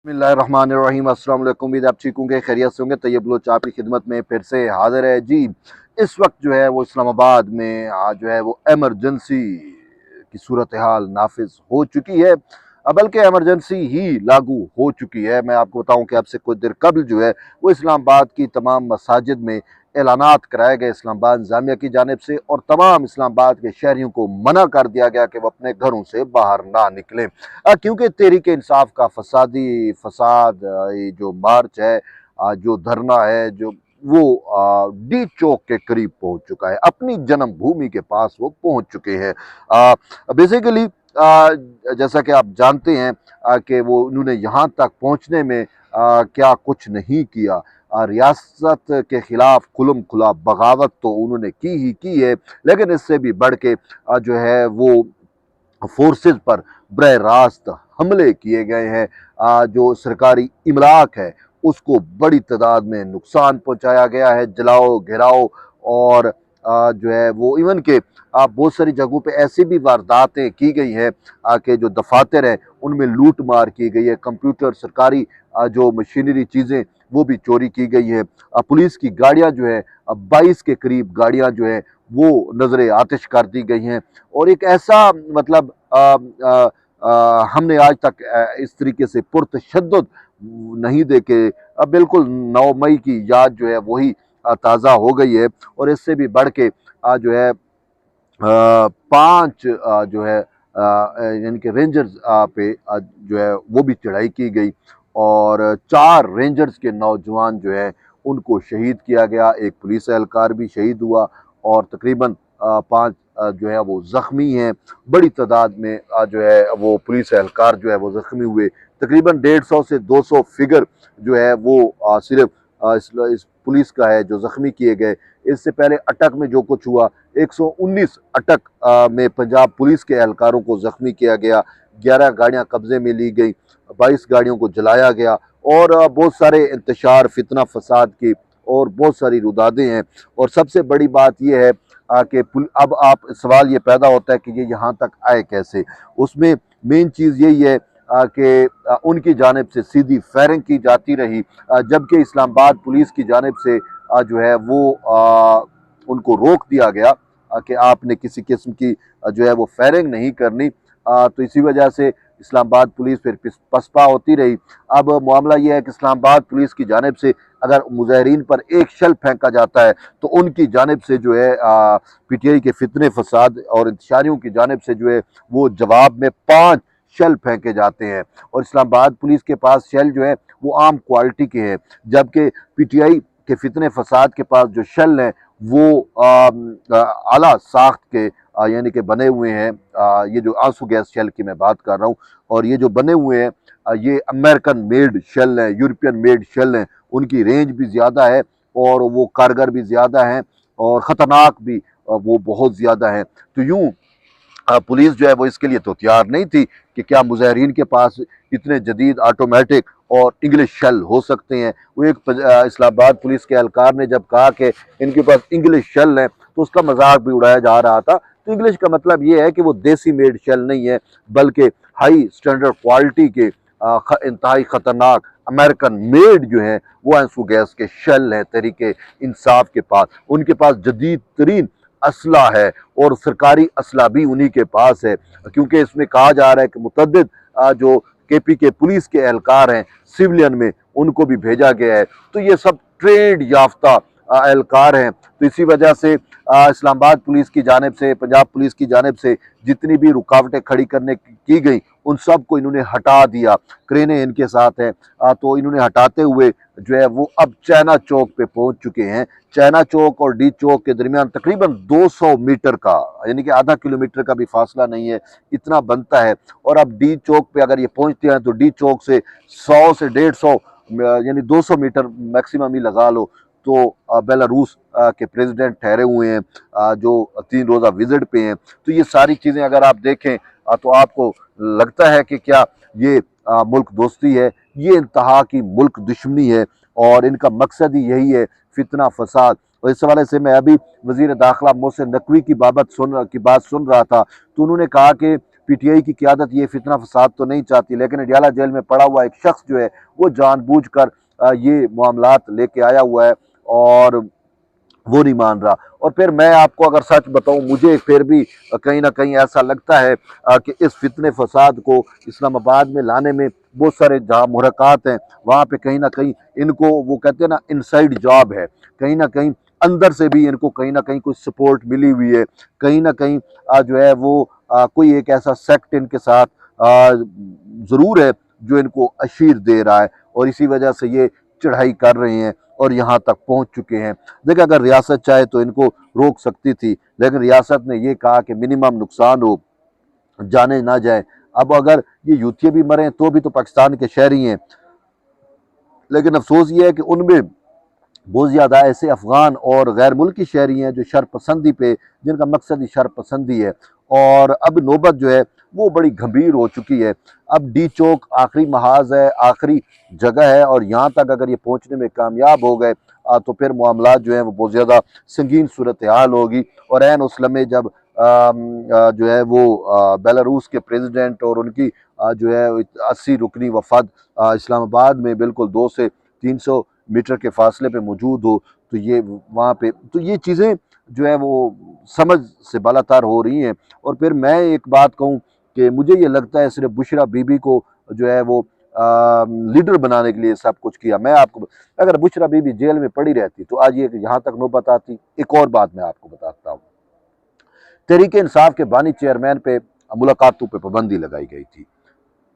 बिस्मिल्लाहिर्रहमानिर्रहीम। अस्सलाम वालेकुम। उम्मीद है आप ठीक होंगे, खैरियत से होंगे। तैयब बलोच आपकी खिदमत में फिर से हाजिर है जी। इस वक्त जो है वो इस्लामाबाद में आज जो है वो एमरजेंसी की सूरत हाल नाफिज हो चुकी है, बल्कि एमरजेंसी ही लागू हो चुकी है। मैं आपको बताऊं कि अब से कुछ देर कबल जो है वो इस्लामाबाद की तमाम मसाजिद में ऐलानात कराए गए इस्लामाबाद जामिया की जानिब से, और तमाम इस्लामाबाद के शहरियों को मना कर दिया गया कि वो अपने घरों से बाहर ना निकलें, क्योंकि तहरीक इंसाफ का फसाद ये जो मार्च है, जो धरना है, जो वो डी चौक के करीब पहुंच चुका है, अपनी जन्मभूमि के पास वो पहुंच चुके हैं। बेसिकली जैसा कि आप जानते हैं कि वो उन्होंने यहाँ तक पहुंचने में क्या कुछ नहीं किया। रियासत के खिलाफ खुलम खुला बगावत तो उन्होंने की है, लेकिन इससे भी बढ़ के जो है वो फोर्सेस पर बरह रास्त हमले किए गए हैं। जो सरकारी इमलाक है उसको बड़ी तादाद में नुकसान पहुंचाया गया है, जलाओ घेराव, और जो है वो इवन के बहुत सारी जगहों पे ऐसी भी वारदातें की गई हैं कि जो दफातर हैं उनमें लूट मार की गई है, कंप्यूटर, सरकारी जो मशीनरी चीज़ें वो भी चोरी की गई है। पुलिस की गाड़ियां जो है 22 के करीब गाड़ियां जो है वो नजर आतिश कर दी गई हैं। और एक ऐसा मतलब हमने आज तक इस तरीके से पुरतशद्दुद नहीं देखे। बिल्कुल 9 मई की याद जो है वही ताज़ा हो गई है। और इससे भी बढ़ के जो है 5 जो है यानी कि रेंजर्स पे जो है वो भी चढ़ाई की गई, और 4 रेंजर्स के नौजवान जो है उनको शहीद किया गया। एक पुलिस एहलकार भी शहीद हुआ, और तकरीबन 5 जो है वो ज़ख्मी हैं। बड़ी तादाद में जो है वो पुलिस एहलकार जो है वो ज़ख्मी हुए। तकरीबन 150 से 200 फिगर जो है वो सिर्फ इस पुलिस का है जो ज़ख्मी किए गए। इससे पहले अटक में जो कुछ हुआ, 119 अटक में पंजाब पुलिस के एहलकारों को ज़ख्मी किया गया, 11 गाड़ियाँ कब्जे में ली गई, 22 गाड़ियों को जलाया गया, और बहुत सारे इंतशार फितना फसाद की और बहुत सारी रुदादें हैं। और सबसे बड़ी बात यह है कि अब आप सवाल ये पैदा होता है कि ये यहाँ तक आए कैसे। उसमें मेन चीज़ यही है कि उनकी जानिब से सीधी फायरिंग की जाती रही, जबकि इस्लामाबाद पुलिस की जानिब से जो है वो उनको रोक दिया गया कि आपने किसी किस्म की जो है वो फायरिंग नहीं करनी। तो इसी वजह से इस्लामाबाद पुलिस फिर पसपा होती रही। अब मामला यह है कि इस्लामाबाद पुलिस की जानिब से अगर मुजाहिरीन पर एक शल फेंका जाता है तो उनकी जानिब से जो है पीटीआई के फितने फसाद और इंतशारियों की जानिब से जो है वो जवाब में 5 शल फेंके जाते हैं। और इस्लामाबाद पुलिस के पास शल जो है वो आम क्वालिटी के हैं, जबकि पीटीआई के फितने फसाद के पास जो शल हैं वो आला साख्त के यानी कि बने हुए हैं। ये जो आंसू गैस शेल की मैं बात कर रहा हूँ, और ये जो बने हुए हैं ये अमेरिकन मेड शेल हैं, यूरोपियन मेड शेल हैं। उनकी रेंज भी ज़्यादा है, और वो कारगर भी ज़्यादा हैं, और ख़तरनाक भी वो बहुत ज़्यादा हैं। तो यूँ पुलिस जो है वो इसके लिए तो तैयार नहीं थी कि क्या मुजाहिरीन के पास इतने जदीद ऑटोमेटिक और इंग्लिश शेल हो सकते हैं। वो एक इस्लामाबाद पुलिस के एहलकार ने जब कहा कि इनके पास इंग्लिश शेल है तो उसका मजाक भी उड़ाया जा रहा था। तो इंग्लिश का मतलब ये है कि वो देसी मेड शेल नहीं है, बल्कि हाई स्टैंडर्ड क्वालिटी के इंतहाई ख़तरनाक अमेरिकन मेड जो है वो आंसू गैस के शेल हैं तरीके इंसाफ के पास। उनके पास जदीद तरीन असला है, और सरकारी असला भी उन्हीं के पास है, क्योंकि इसमें कहा जा रहा है कि मुतअद्दिद जो केपी के पुलिस के एहलकार हैं सिविलियन में उनको भी भेजा गया है। तो ये सब ट्रेड याफ्ता एहलकार हैं। तो इसी वजह से इस्लामाबाद पुलिस की जानिब से, पंजाब पुलिस की जानिब से जितनी भी रुकावटें खड़ी करने की गई उन सब को इन्होंने हटा दिया। क्रेनें इनके साथ हैं, तो इन्होंने हटाते हुए जो है वो अब चाइना चौक पे पहुंच चुके हैं। चाइना चौक और डी चौक के दरमियान तकरीबन 200 मीटर का यानी कि आधा किलोमीटर का भी फासला नहीं है, इतना बनता है। और अब डी चौक पे अगर ये पहुंचते हैं तो डी चौक से 100 से 150 यानी 200 मीटर मैक्सिमम ही लगा लो, तो बेलारूस के प्रेसिडेंट ठहरे हुए हैं, जो 3 रोज़ा विजिट पे हैं। तो ये सारी चीज़ें अगर आप देखें तो आपको लगता है कि क्या ये मुल्क दोस्ती है। ये इंतहा की मुल्क दुश्मनी है, और इनका मकसद ही यही है फितना फसाद। और इस हवाले से मैं अभी वज़ीर दाखिला मोहसिन नकवी की बात सुन रहा था, तो उन्होंने कहा कि पीटीआई की क़यादत ये फितना फसाद तो नहीं चाहती, लेकिन अडियाला जेल में पड़ा हुआ एक शख्स जो है वो जानबूझकर ये मामलात लेके आया हुआ है और वो नहीं मान रहा। और फिर मैं आपको अगर सच बताऊं, मुझे फिर भी कहीं ना कहीं ऐसा लगता है कि इस फितने फसाद को इस्लामाबाद में लाने में बहुत सारे जहाँ मुहरकात हैं वहाँ पे कहीं ना कहीं इनको, वो कहते हैं ना, इनसाइड जॉब है, कहीं ना कहीं अंदर से भी इनको कहीं ना कहीं कुछ सपोर्ट मिली हुई है, कहीं ना कहीं जो है वो कोई एक ऐसा सेक्ट इनके साथ ज़रूर है जो इनको अशीर दे रहा है और इसी वजह से ये चढ़ाई कर रहे हैं और यहाँ तक पहुँच चुके हैं। देखिए, अगर रियासत चाहे तो इनको रोक सकती थी, लेकिन रियासत ने ये कहा कि मिनिमम नुकसान हो, जाने ना जाए। अब अगर ये यूथिये भी मरे तो भी तो पाकिस्तान के शहरी हैं, लेकिन अफसोस ये है कि उनमें बहुत ज़्यादा ऐसे अफ़गान और गैर मुल्की शहरी हैं जो शरपसंदी पे, जिनका मकसद ही शरपसंदी है और अब नौबत जो है वो बड़ी गंभीर हो चुकी है। अब डी चौक आखिरी महाज है, आखिरी जगह है और यहाँ तक अगर ये पहुँचने में कामयाब हो गए तो फिर मामलात जो हैं वो बहुत ज़्यादा संगीन सूरत हाल होगी। और ऐन उस लम्हे जब जो है वो बेलारूस के प्रेसिडेंट और उनकी जो है 80 रुकनी वफद इस्लामाबाद में बिल्कुल 200 से 300 मीटर के फासले पे मौजूद हो, तो ये वहाँ पे तो ये चीज़ें जो है वो समझ से बालातर हो रही हैं। और फिर मैं एक बात कहूँ कि मुझे ये लगता है सिर्फ बुशरा बीबी को जो है वो लीडर बनाने के लिए सब कुछ किया। मैं आपको, अगर बुशरा बीबी जेल में पड़ी रहती तो आज ये यहाँ तक नौबत आती। एक और बात मैं आपको बताता हूँ, तहरीक इंसाफ के बानी चेयरमैन पे मुलाकातों पे पाबंदी लगाई गई थी।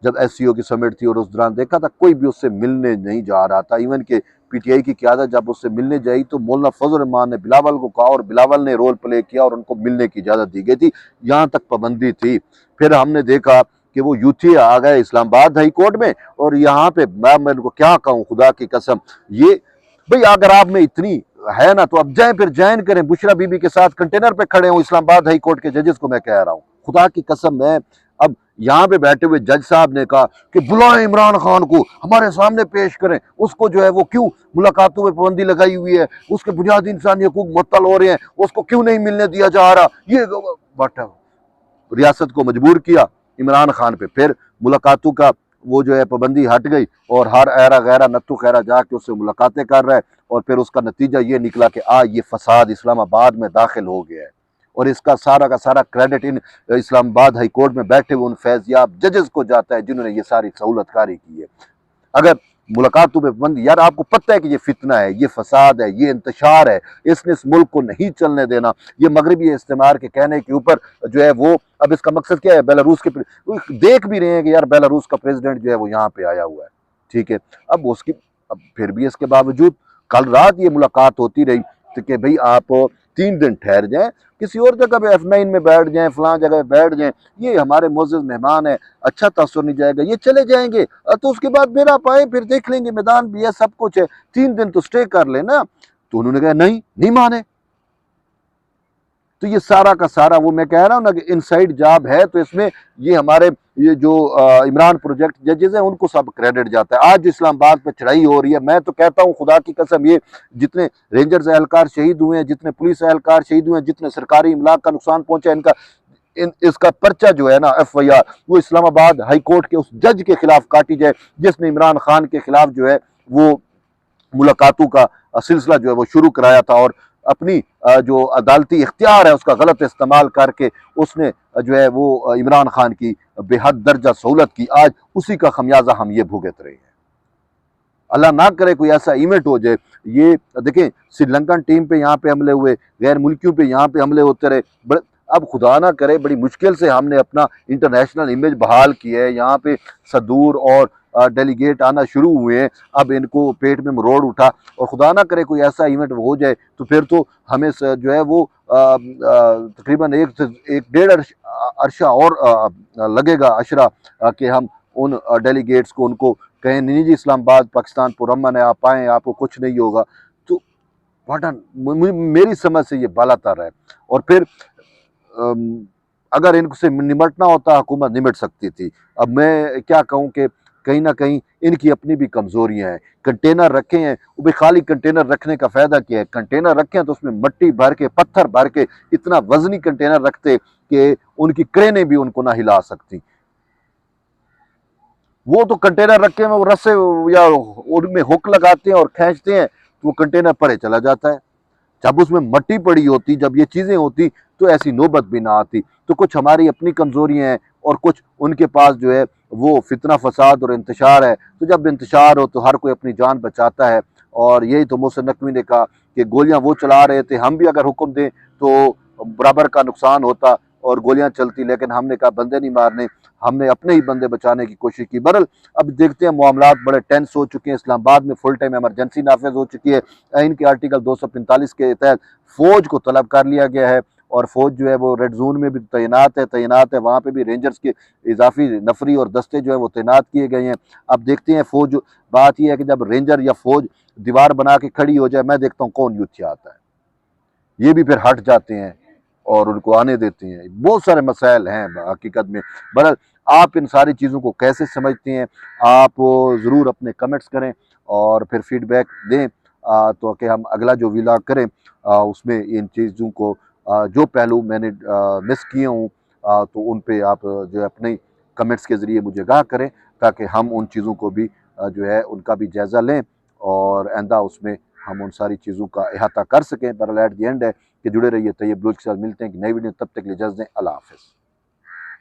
जब एससीओ की समिट थी और उस दौरान देखा था कोई भी उससे मिलने नहीं जा रहा था। इवन के पीटीआई की क़यादत जब उससे मिलने जाई तो मौलाना फजल रहमान ने बिलावल को कहा और बिलावल ने रोल प्ले किया और उनको मिलने की इजाज़त दी गई थी, यहाँ तक पाबंदी थी। फिर हमने देखा कि वो यूथी आ गए इस्लामाबाद हाई कोर्ट में और यहाँ पे मैं उनको क्या कहूँ, खुदा की कसम, ये भाई अगर आप में इतनी है ना तो अब जाए, फिर ज्वाइन करें, बुशरा बीबी के साथ कंटेनर पे खड़े हों इस्लामाबाद हाई कोर्ट के जजेस को। मैं कह रहा हूँ खुदा की कसम, मैं अब यहाँ पे बैठे हुए जज साहब ने कहा कि बुलाएं इमरान खान को, हमारे सामने पेश करें उसको, जो है वो क्यों मुलाकातों में पाबंदी लगाई हुई है, उसके बुनियादी इंसानी हकूक मुअत्तल हो रहे हैं, उसको क्यों नहीं मिलने दिया जा रहा। ये बट रियासत को मजबूर किया इमरान खान पे, फिर मुलाकातों का वो जो है पाबंदी हट गई और हर ऐरा गैरा नत्थु खैरा जाके उससे मुलाकातें कर रहा है और फिर उसका नतीजा ये निकला कि ये फसाद इस्लामाबाद में दाखिल हो गया है और इसका सारा का सारा credit in Islamabad high court में बैठे हुए उन फैज़याब जजेस को जाता है जिन्होंने ये सारी सहूलतकारी की है। अगर मुलाकातों पे पाबंदी, यार आपको पता है कि ये फितना है, ये फसाद है, ये इंतशार है, इसने इस मुल्क को नहीं चलने देना। ये मगरबी इस्तेमार के कहने के ऊपर जो है वो, अब इसका मकसद क्या है, बेलारूस के देख भी रहे हैं कि यार बेलारूस का प्रेसिडेंट जो है वो यहाँ पे आया हुआ है, ठीक है। अब उसकी, अब फिर भी इसके बावजूद कल रात ये मुलाकात होती रही तो कि भाई आप 3 दिन ठहर जाएं, किसी और जगह पे F9 में बैठ जाएं, फलां जगह पे बैठ जाएं, ये हमारे मोअज़्ज़ज़ मेहमान है, अच्छा तासुर नहीं जाएगा, ये चले जाएंगे तो उसके बाद फिर आप आए, फिर देख लेंगे, मैदान भी है, सब कुछ है, 3 दिन तो स्टे कर लेना। तो उन्होंने कहा नहीं माने। तो ये सारा का सारा, वो मैं कह रहा हूँ ना कि इनसाइड जॉब है। तो इसमें ये हमारे ये जो इमरान प्रोजेक्ट जजेस हैं उनको सब क्रेडिट जाता है। आज इस्लामाबाद पे चढ़ाई हो रही है, मैं तो कहता हूँ खुदा की कसम, ये जितने रेंजर्स एहलकार शहीद हुए हैं, जितने पुलिस एहलकार शहीद हुए हैं, जितने सरकारी इमलाक का नुकसान पहुंचा है, इसका पर्चा जो है ना FIR, वो इस्लामाबाद हाई कोर्ट के उस जज के खिलाफ काटी जाए जिसने इमरान खान के खिलाफ जो है वो मुलाकातों का सिलसिला जो है वो शुरू कराया था और अपनी जो अदालती इख्तियार है उसका गलत इस्तेमाल करके उसने जो है वो इमरान खान की बेहद दर्जा सहूलत की। आज उसी का खमियाजा हम ये भुगत रहे हैं। अल्लाह ना करे कोई ऐसा इवेंट हो जाए। ये देखें, श्रीलंकन टीम पे यहाँ पे हमले हुए, गैर मुल्कियों पे यहाँ पे हमले होते रहे। अब खुदा ना करे, बड़ी मुश्किल से हमने अपना इंटरनेशनल इमेज बहाल की है। यहाँ पे सदूर और डेलीगेट आना शुरू हुए हैं, अब इनको पेट में मरोड़ उठा और खुदा ना करे कोई ऐसा इवेंट हो जाए तो फिर तो हमें जो है वो तकरीबन 1 से 1.5 अरसा और लगेगा अशरा कि हम उन डेलीगेट्स को उनको कहें नहीं जी इस्लामाबाद पाकिस्तान पुरअमन है, आप आएँ, आपको कुछ नहीं होगा। तो मेरी समझ से ये बालातर है। और फिर अगर इनसे निमटना होता हुकूमत निमट सकती थी। अब मैं क्या कहूँ कि कहीं ना कहीं इनकी अपनी भी कमजोरियां हैं। कंटेनर रखे हैं, वो भी खाली कंटेनर रखने का फायदा क्या है? कंटेनर रखे हैं तो उसमें मिट्टी भर के, पत्थर भर के, इतना वजनी कंटेनर रखते कि उनकी क्रेनें भी उनको ना हिला सकती। वो तो कंटेनर रखे हैं, वो रस्से या उनमें हुक लगाते हैं और खींचते हैं तो वो कंटेनर परे चला जाता है। जब उसमें मट्टी पड़ी होती, जब ये चीजें होती, तो ऐसी नौबत भी ना आती। तो कुछ हमारी अपनी कमजोरियां हैं और कुछ उनके पास जो है वो फितना फसाद और इंतशार है। तो जब इंतशार हो तो हर कोई अपनी जान बचाता है। और यही तो मोहसिन नकवी ने कहा कि गोलियां वो चला रहे थे, हम भी अगर हुक्म दें तो बराबर का नुकसान होता और गोलियां चलती, लेकिन हमने कहा बंदे नहीं मारने, हमने अपने ही बंदे बचाने की कोशिश की। बहरहाल अब देखते हैं, मामलात बड़े टेंस हो चुके हैं। इस्लामाबाद में फुल टाइम इमरजेंसी नाफिज हो चुकी है। इनके आर्टिकल 245 के तहत फौज को तलब कर लिया गया है और फौज जो है वो रेड जोन में भी तैनात है, वहाँ पे भी रेंजर्स के इजाफी नफरी और दस्ते जो है वो तैनात किए गए हैं। अब देखते हैं फौज, बात यह है कि जब रेंजर या फौज दीवार बना के खड़ी हो जाए, मैं देखता हूँ कौन युद्ध आता है। ये भी फिर हट जाते हैं और उनको आने देते हैं। बहुत सारे मसाइल हैं हकीकत में। बहरहाल आप इन सारी चीज़ों को कैसे समझते हैं, आप ज़रूर अपने कमेंट्स करें और फिर फीडबैक दें, तो कि हम अगला जो व्लॉग करें उसमें इन चीज़ों को जो पहलू मैंने मिस किए हों, तो उन पे आप जो है अपने कमेंट्स के ज़रिए मुझे आगाह करें, ताकि हम उन चीज़ों को भी जो है उनका भी जायज़ा लें और आइंदा उसमें हम उन सारी चीज़ों का अहाता कर सकें। बहरहाल एट द एंड है कि जुड़े रहिए तैयब बलूच के साथ। मिलते हैं कि नई वीडियो, तब तक के लिए इजाज़त दें। अल्लाह हाफ़िज़।